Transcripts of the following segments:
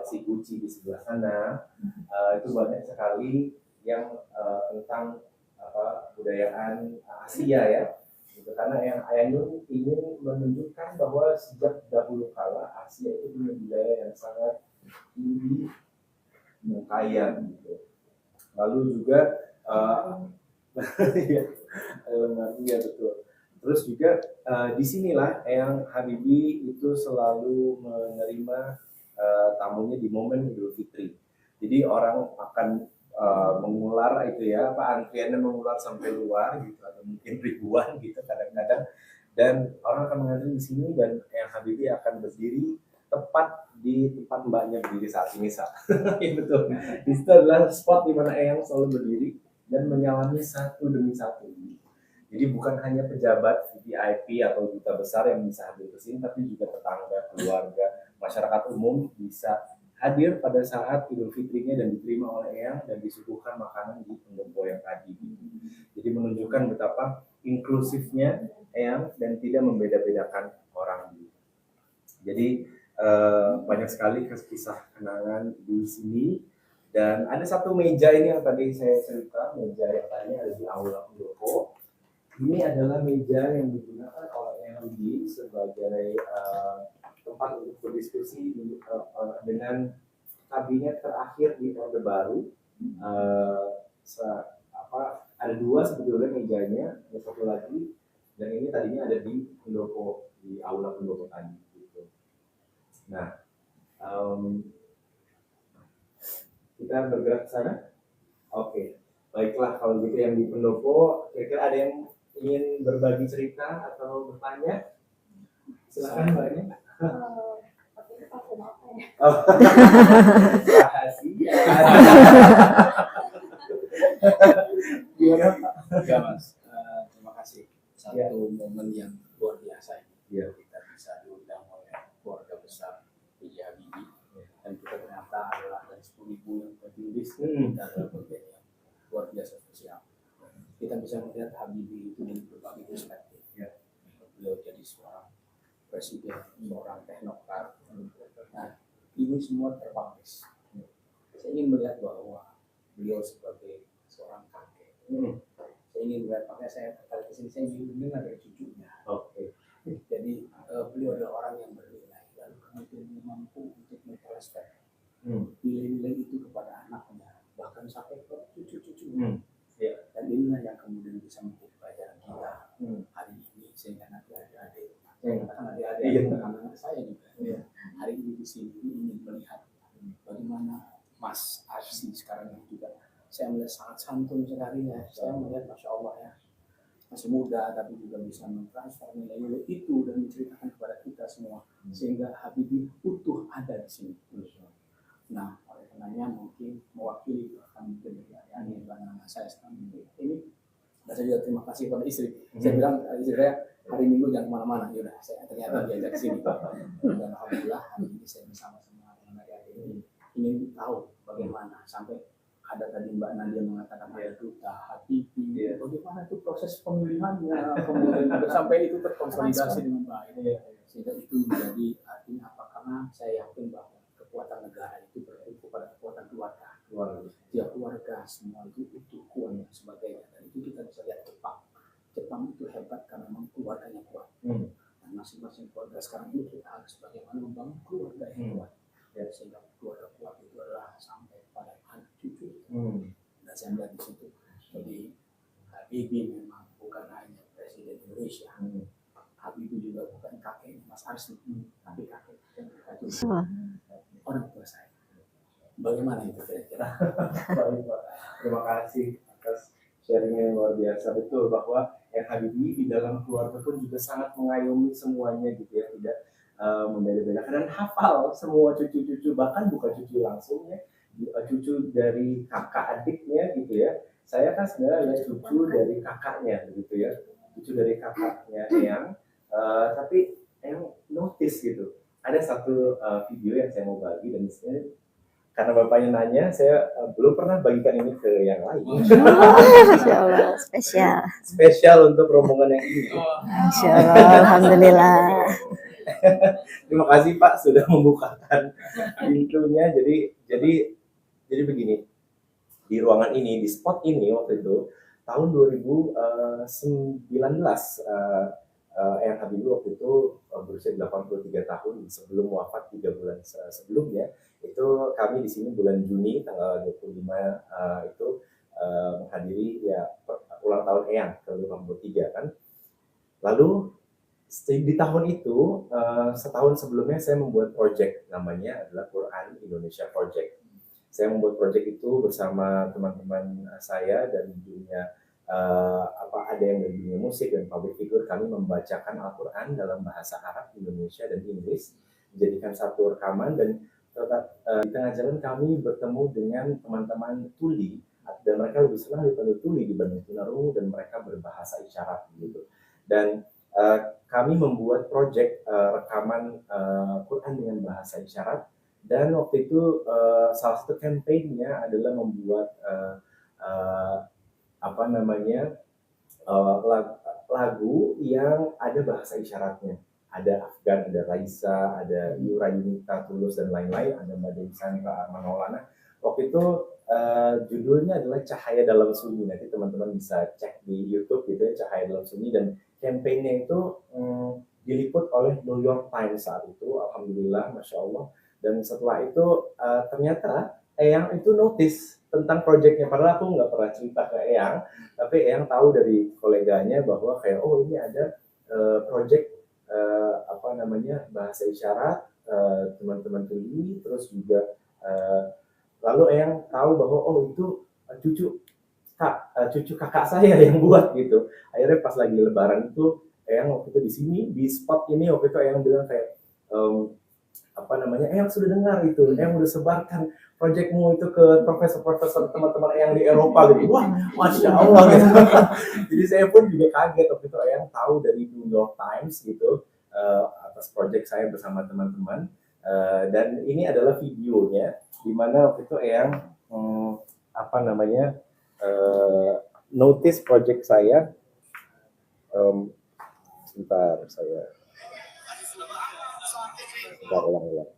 koleksi Gucci di sebelah sana. Itu banyak sekali yang tentang budayaan Asia ya. Gitu. Karena yang Ainun ingin menunjukkan bahwa sejak dahulu kala Asia itu punya budaya yang sangat tinggi dan kaya gitu. Lalu juga ya betul. Terus juga disinilah yang Habibie itu selalu menerima tamunya di momen Idul Fitri. Jadi orang akan mengular itu ya, antriannya mengular sampai luar gitu, atau mungkin ribuan gitu kadang-kadang. Dan orang akan mengantri di sini dan yang Habibie akan berdiri tepat di tempat mbaknya berdiri saat ini ya betul. Di situ adalah spot di mana Eyang selalu berdiri dan menyalami satu demi satu. Jadi bukan hanya pejabat VIP atau duta besar yang bisa hadir ke sini, tapi juga tetangga, keluarga, masyarakat umum bisa hadir pada saat Idul Fitrinya dan diterima oleh Eyang dan disuguhkan makanan di pendopo yang tadi. Jadi menunjukkan betapa inklusifnya Eyang dan tidak membeda-bedakan orang. Jadi banyak sekali kisah kenangan di sini. Dan ada satu meja ini yang tadi saya cerita, meja yang tadi ada di aula pendopo. Ini adalah meja yang digunakan oleh Habibie sebagai tempat untuk berdiskusi dengan kabinet terakhir di Orde Baru. Ada dua sebetulnya mejanya, ada satu lagi, dan ini tadinya ada di pendopo, di aula pendopo tadi. Gitu. Nah, kita bergerak ke sana. Oke, baiklah kalau gitu yang di pendopo, kira-kira ada yang ingin berbagi cerita atau bertanya? Silakan mbaknya. Rahasia. Gimana Pak? Ya Mas, terima kasih. Satu momen yang luar biasa ini. Ya. Kita bisa diundang oleh keluarga besar PJ Habibie. Dan kita ternyata adalah dari 10.000 yang tertulis dan adalah bagian yang luar biasa spesial. Kita bisa melihat Habibie itu dari berbagai perspektif. Ya. Beliau jadi seorang presiden, seorang teknokrat. Nah, ini semua terpapis. Saya ingin melihat bahwa beliau sebagai seorang kakek. Saya ingin melihat, makanya saya tertarik ke sini, saya ingin mendengar dari cucunya. Oke. Jadi beliau adalah orang yang bernilai, lalu kemudian mampu untuk mentransfer nilai-nilai itu kepada anaknya, bahkan sampai ke cucu-cucunya. Ya. Dan inilah yang kemudian bisa menjadi pelajaran kita hari ini, sehingga nanti adik-adik, saya katakan adik-adik, anak-anak saya juga, hari ini di sini ingin melihat bagaimana Mas Arsy sekarang ini juga. Saya melihat sangat santun sekali ya. Saya melihat Masya Allah ya, masih muda tapi juga bisa mentransfer nilai-nilai itu dan menceritakan kepada kita semua sehingga Habibie utuh ada di sini. Nah, oleh karenanya mungkin mewakili bahkan mungkin dari anak saya sekarang ini. Dan saya juga terima kasih kepada istri. Saya bilang istri saya hari Minggu jangan kemana-mana. Yaudah, saya ternyata diajak ke sini. Dan alhamdulillah hari ini saya bersama-sama dengan adik-adik ini ingin tahu bagaimana sampai ada tadi Mbak Nadia mengatakan ada duta Habibie, bagaimana itu proses pemilihannya, kemudian sampai itu terkonsolidasi dengan baik, sehingga itu menjadi artinya apa? Karena saya yakin bahwa kekuatan negara itu bertumpu pada kekuatan keluarga. Tiap keluarga semua itu utuh, kuat dan sebagainya. Dan itu kita bisa lihat Jepang itu hebat karena memang keluarganya kuat. Dan masing-masing keluarga sekarang ini kita harus bagaimana membangun keluarga yang kuat. Ya, sehingga keluarga kuat itu adalah sampai pada anak cucu. Dan saya melihat di situ. Jadi Habibie memang bukan hanya presiden Indonesia. Habibie juga bukan kakek Mas Arsy, tapi kakek orang tua saya. Bagaimana itu kira-kira? Terima kasih atas sharingnya yang luar biasa. Betul bahwa yang Habibie di dalam keluarga pun juga sangat mengayomi semuanya gitu ya, tidak membeda-bedakan dan hafal semua cucu-cucu, bahkan bukan cucu langsung ya, cucu dari kakak adiknya gitu ya. Saya kan sebenarnya cucu dari kakaknya begitu ya, cucu dari kakaknya Eyang. Tapi Eyang notice gitu, ada satu video yang saya mau bagi dan sebenarnya karena bapaknya nanya, saya belum pernah bagikan ini ke yang lain. Masya Allah, spesial. Spesial untuk rombongan yang ini. Masya Allah, alhamdulillah. Terima kasih Pak sudah membukakan pintunya. Jadi begini, di ruangan ini, di spot ini waktu itu tahun 2019, Eyang Habibie waktu itu berusia 83 tahun sebelum wafat 3 bulan sebelumnya. Itu kami di sini bulan Juni tanggal 25 itu menghadiri ya ulang tahun Eyang ke 53 kan. Lalu di tahun itu, setahun sebelumnya saya membuat project namanya adalah Quran Indonesia Project. Saya membuat project itu bersama teman-teman saya dan dunia ada yang dari dunia musik dan public figure. Kami membacakan Al-Quran dalam bahasa Arab, Indonesia dan Inggris, dijadikan satu rekaman dan di tengah jalan kami bertemu dengan teman-teman tuli dan mereka lebih senang dipanggil tuli dibanding tunarungu dan mereka berbahasa isyarat gitu. Dan kami membuat project rekaman Quran dengan bahasa isyarat dan waktu itu salah satu campaign-nya adalah membuat lagu yang ada bahasa isyaratnya. Ada Afgan, ada Raisa, ada Yura Yunita, Tulus dan lain-lain, ada Mbak Dewi Sandra, Arman Maulana. Waktu itu judulnya adalah Cahaya Dalam Sunyi. Nanti teman-teman bisa cek di YouTube gitu ya, Cahaya Dalam Sunyi, dan campaign-nya itu diliput oleh New York Times saat itu, alhamdulillah, masya Allah. Dan setelah itu ternyata Eyang itu notice tentang proyeknya, padahal aku nggak pernah cerita ke Eyang, tapi Eyang tahu dari koleganya bahwa kayak ini ada proyek bahasa isyarat teman-teman tuli, terus juga lalu Eyang tahu bahwa itu cucu kakak saya yang buat gitu. Akhirnya pas lagi Lebaran itu Eyang waktu itu di sini di spot ini waktu itu Eyang bilang kayak Eyang sudah dengar itu, Eyang udah sebarkan proyekmu itu ke profesor-profesor teman-teman Eyang di Eropa gitu. Wah, masya Allah gitu. Jadi saya pun juga kaget waktu itu Eyang tahu dari New York Times gitu atas proyek saya bersama teman-teman. Dan ini adalah videonya di mana waktu itu Eyang notice proyek saya. Sebentar saya ulang.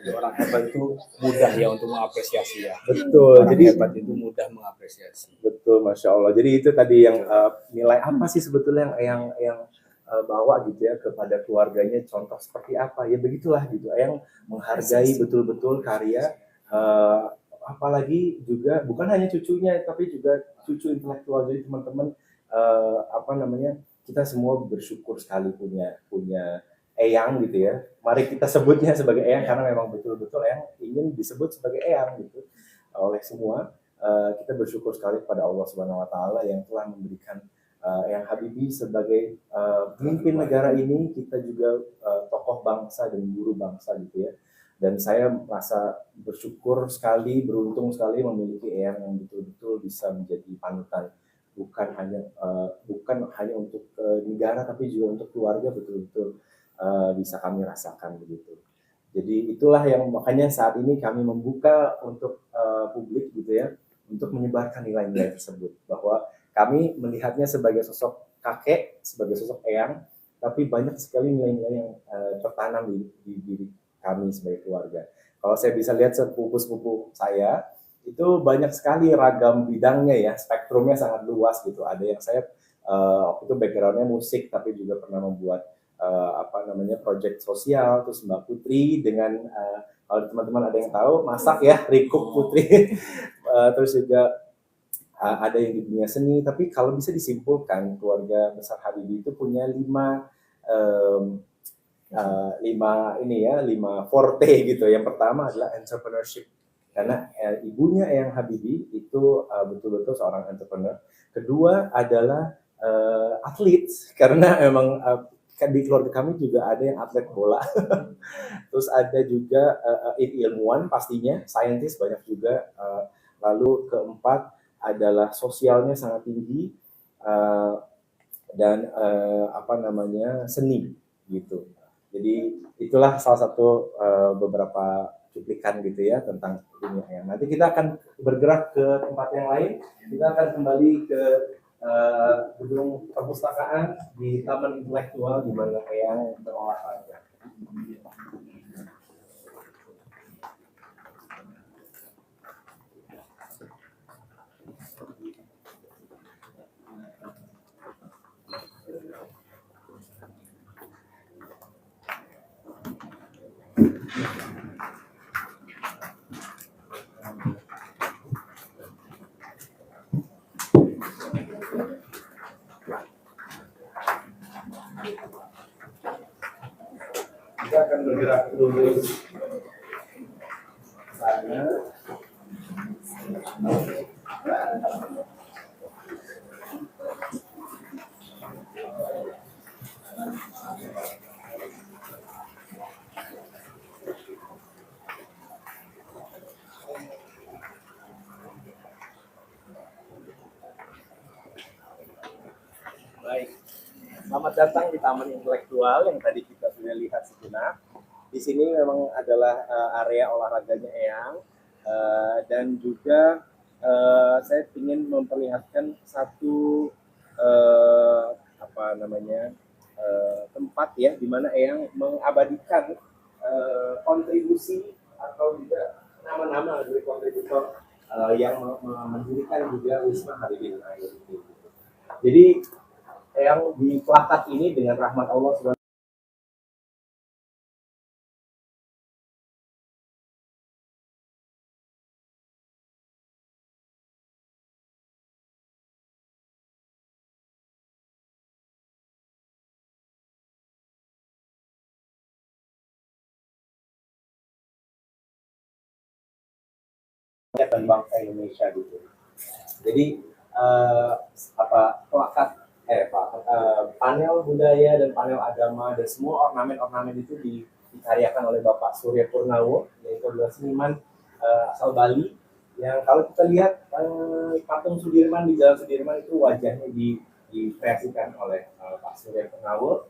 Orang hebat itu mudah ya untuk mengapresiasi ya. Betul. Orang jadi hebat itu mudah mengapresiasi. Betul, masya Allah. Jadi itu tadi yang nilai apa sih sebetulnya yang bawa gitu ya kepada keluarganya, contoh seperti apa ya, begitulah gitu. Yang menghargai betul-betul karya, apalagi juga bukan hanya cucunya tapi juga cucu intelektual. Jadi teman-teman kita semua bersyukur sekali punya Eyang gitu ya. Mari kita sebutnya sebagai Eyang karena memang betul-betul Eyang ingin disebut sebagai Eyang gitu oleh semua. Kita bersyukur sekali kepada Allah Subhanahu Wa Taala yang telah memberikan Eyang Habibie sebagai pemimpin negara ini. Kita juga tokoh bangsa dan guru bangsa gitu ya. Dan saya merasa bersyukur sekali, beruntung sekali memiliki Eyang yang betul-betul bisa menjadi panutan, bukan hanya untuk negara tapi juga untuk keluarga, betul-betul bisa kami rasakan begitu. Jadi itulah yang makanya saat ini kami membuka untuk publik gitu ya, untuk menyebarkan nilai-nilai tersebut, bahwa kami melihatnya sebagai sosok kakek, sebagai sosok Eyang, tapi banyak sekali nilai-nilai yang tertanam di diri kami sebagai keluarga. Kalau saya bisa lihat sepupu-sepupu saya, itu banyak sekali ragam bidangnya ya, spektrumnya sangat luas gitu. Ada yang saya waktu itu backgroundnya musik, tapi juga pernah membuat proyek sosial. Terus Mbak Putri dengan kalau teman-teman ada yang tahu masak ya, Rikuk Putri. Terus juga ada yang di dunia seni. Tapi kalau bisa disimpulkan keluarga besar Habibie itu punya 5 forte gitu. Yang pertama adalah entrepreneurship, karena ibunya Eyang Habibie itu betul-betul seorang entrepreneur. Kedua adalah atlet, karena memang di keluarga kami juga ada yang atlet bola. Terus ada juga ilmuwan pastinya, saintis banyak juga. Lalu keempat adalah sosialnya sangat tinggi. dan seni gitu. Jadi itulah salah satu beberapa cuplikan gitu ya tentang dunia eyang. Nanti kita akan bergerak ke tempat yang lain. Kita akan kembali ke gedung perpustakaan di Taman Intelektual di mana eyang berolahraga. Kita akan bergerak lurus sana. Baik, selamat datang di Taman Intelektual yang tadi kita sudah lihat sejenak. Di sini memang adalah area olahraganya eyang, dan juga saya ingin memperlihatkan satu tempat ya di mana eyang mengabadikan kontribusi atau juga nama-nama dari kontributor yang mendirikan juga Wisma Habibie Air itu. Jadi yang di plakat ini dengan rahmat Allah Subhanahu dan bangsa Indonesia gitu. Jadi plakat panel budaya dan panel agama dan semua ornamen-ornamen itu dikaryakan oleh Bapak Surya Purnawo, yaitu adalah seniman asal Bali yang kalau kita lihat patung Sudirman di Jalan Sudirman itu wajahnya dikreasikan oleh Pak Surya Purnawo,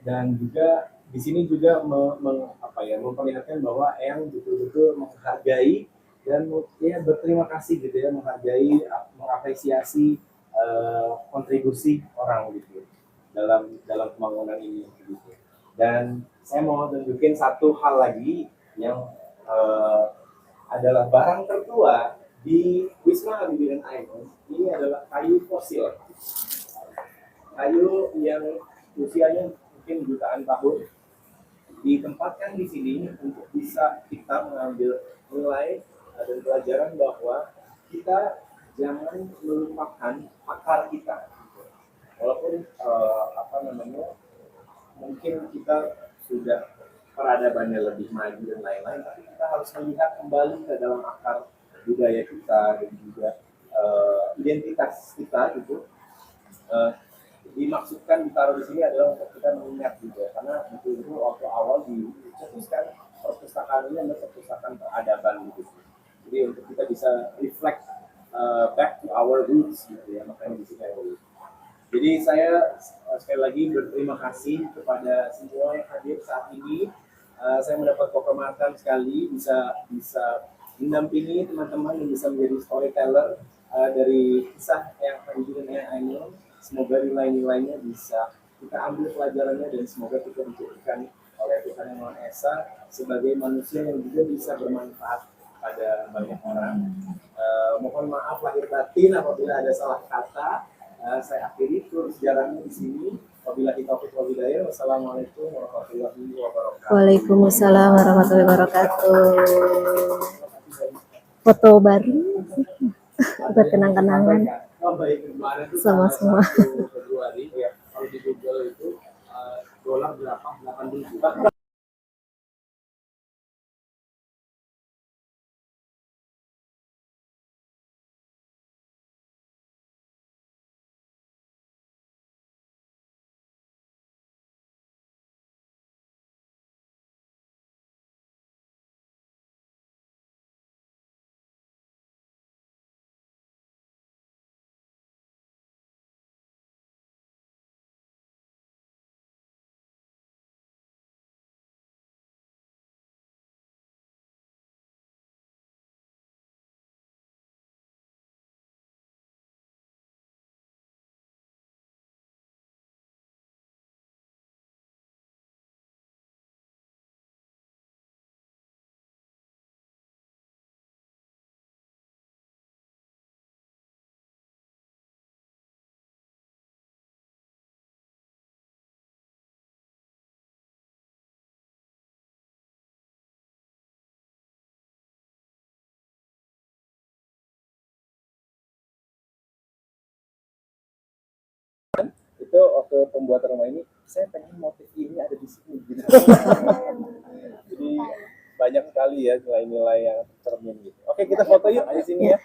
dan juga di sini juga memperlihatkan bahwa Eyang betul-betul menghargai dan ya berterima kasih gitu ya, menghargai, mengapresiasi kontribusi orang gitu dalam pembangunan ini gitu. Dan saya mau tunjukin satu hal lagi yang adalah barang tertua di Wisma Habibie dan Ainun. Ini adalah kayu fosil, kayu yang usianya mungkin jutaan tahun, ditempatkan di sini untuk bisa kita mengambil nilai dan pelajaran bahwa kita jangan melupakan akar kita. Walaupun mungkin kita sudah peradabannya lebih maju dan lain-lain, tapi kita harus melihat kembali ke dalam akar budaya kita dan juga identitas kita gitu. Dimaksudkan ditaruh di sini adalah untuk kita mengingat juga, karena betul-betul waktu awal dicetuskan perpustakaan ini adalah perpustakaan peradaban gitu. Jadi untuk kita bisa reflect back to our roots gitu ya, makanya di sini. Jadi saya sekali lagi berterima kasih kepada semua yang hadir saat ini. Saya mendapat kehormatan sekali bisa mendampingi teman-teman yang bisa menjadi storyteller dari kisah yang Habibie dan Eyang Ainun. Semoga nilai-nilainya bisa kita ambil pelajarannya dan semoga kita dijadikan oleh Tuhan Yang Maha Esa sebagai manusia yang juga bisa bermanfaat pada banyak orang. Mohon maaf lahir batin apabila ada salah kata. Saya akhiri tur sejarahnya di sini. Wabillahi taufiq wal hidayah. Wassalamualaikum warahmatullahi wabarakatuh. Waalaikumsalam warahmatullahi wabarakatuh. Foto baru buat kenang-kenangan sama semua. Februari ya, kalau di Google itu dolar berapa? 8.000. itu waktu pembuatan rumah ini saya pengen motif ini ada di sini gitu. Jadi banyak sekali ya nilai-nilai yang tercermin gitu. Oke, kita foto yuk di sini ya.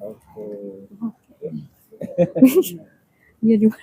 Oke. Iya juga.